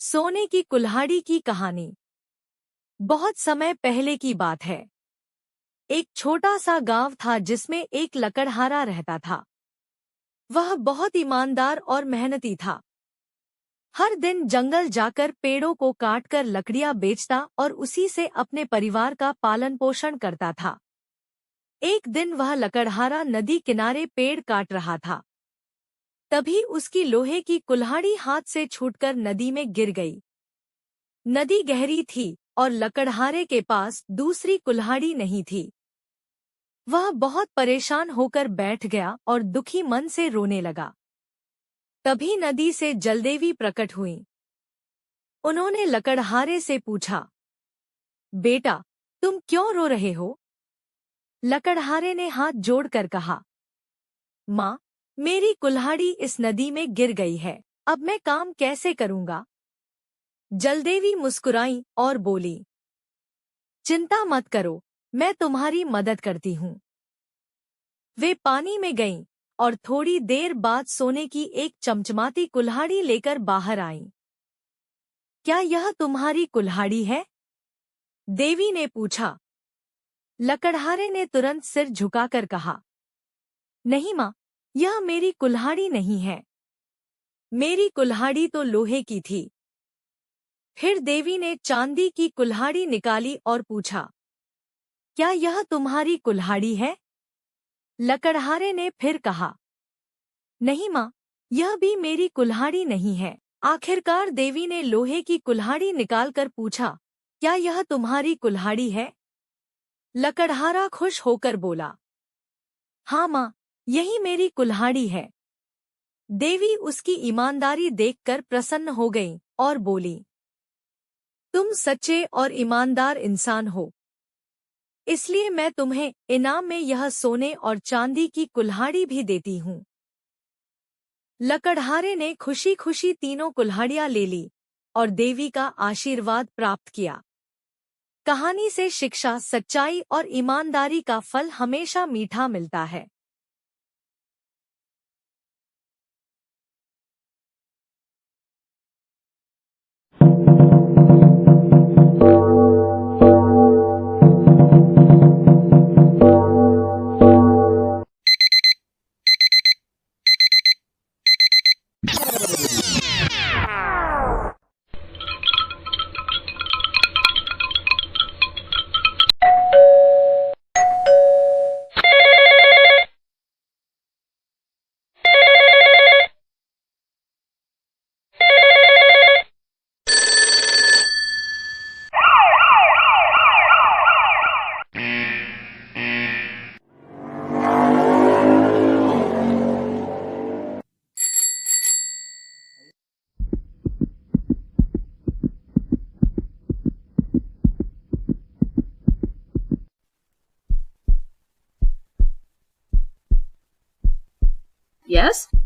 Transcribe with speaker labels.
Speaker 1: सोने की कुल्हाड़ी की कहानी। बहुत समय पहले की बात है। एक छोटा सा गांव था जिसमें एक लकड़हारा रहता था। वह बहुत ईमानदार और मेहनती था। हर दिन जंगल जाकर पेड़ों को काटकर लकड़ियां बेचता और उसी से अपने परिवार का पालन पोषण करता था। एक दिन वह लकड़हारा नदी किनारे पेड़ काट रहा था। तभी उसकी लोहे की कुल्हाड़ी हाथ से छूटकर नदी में गिर गई। नदी गहरी थी और लकड़हारे के पास दूसरी कुल्हाड़ी नहीं थी। वह बहुत परेशान होकर बैठ गया और दुखी मन से रोने लगा। तभी नदी से जलदेवी प्रकट हुई। उन्होंने लकड़हारे से पूछा, बेटा, तुम क्यों रो रहे हो? लकड़हारे ने हाथ जोड़कर कहा, माँ, मेरी कुल्हाड़ी इस नदी में गिर गई है। अब मैं काम कैसे करूँगा? जलदेवी मुस्कुराई और बोली, चिंता मत करो, मैं तुम्हारी मदद करती हूँ। वे पानी में गईं और थोड़ी देर बाद सोने की एक चमचमाती कुल्हाड़ी लेकर बाहर आईं। क्या यह तुम्हारी कुल्हाड़ी है? देवी ने पूछा। लकड़हारे ने तुरंत सिर झुकाकर कहा, नहीं माँ, यह मेरी कुल्हाड़ी नहीं है। मेरी कुल्हाड़ी तो लोहे की थी। फिर देवी ने चांदी की कुल्हाड़ी निकाली और पूछा, क्या यह तुम्हारी कुल्हाड़ी है? लकड़हारे ने फिर कहा, नहीं माँ, यह भी मेरी कुल्हाड़ी नहीं है। आखिरकार देवी ने लोहे की कुल्हाड़ी निकालकर पूछा, क्या यह तुम्हारी कुल्हाड़ी है? लकड़हारा खुश होकर बोला, हाँ माँ, यही मेरी कुल्हाड़ी है। देवी उसकी ईमानदारी देखकर प्रसन्न हो गई और बोली, तुम सच्चे और ईमानदार इंसान हो, इसलिए मैं तुम्हें इनाम में यह सोने और चांदी की कुल्हाड़ी भी देती हूँ। लकड़हारे ने खुशी खुशी तीनों कुल्हाड़ियां ले ली और देवी का आशीर्वाद प्राप्त किया। कहानी से शिक्षा, सच्चाई और ईमानदारी का फल हमेशा मीठा मिलता है।
Speaker 2: Yes?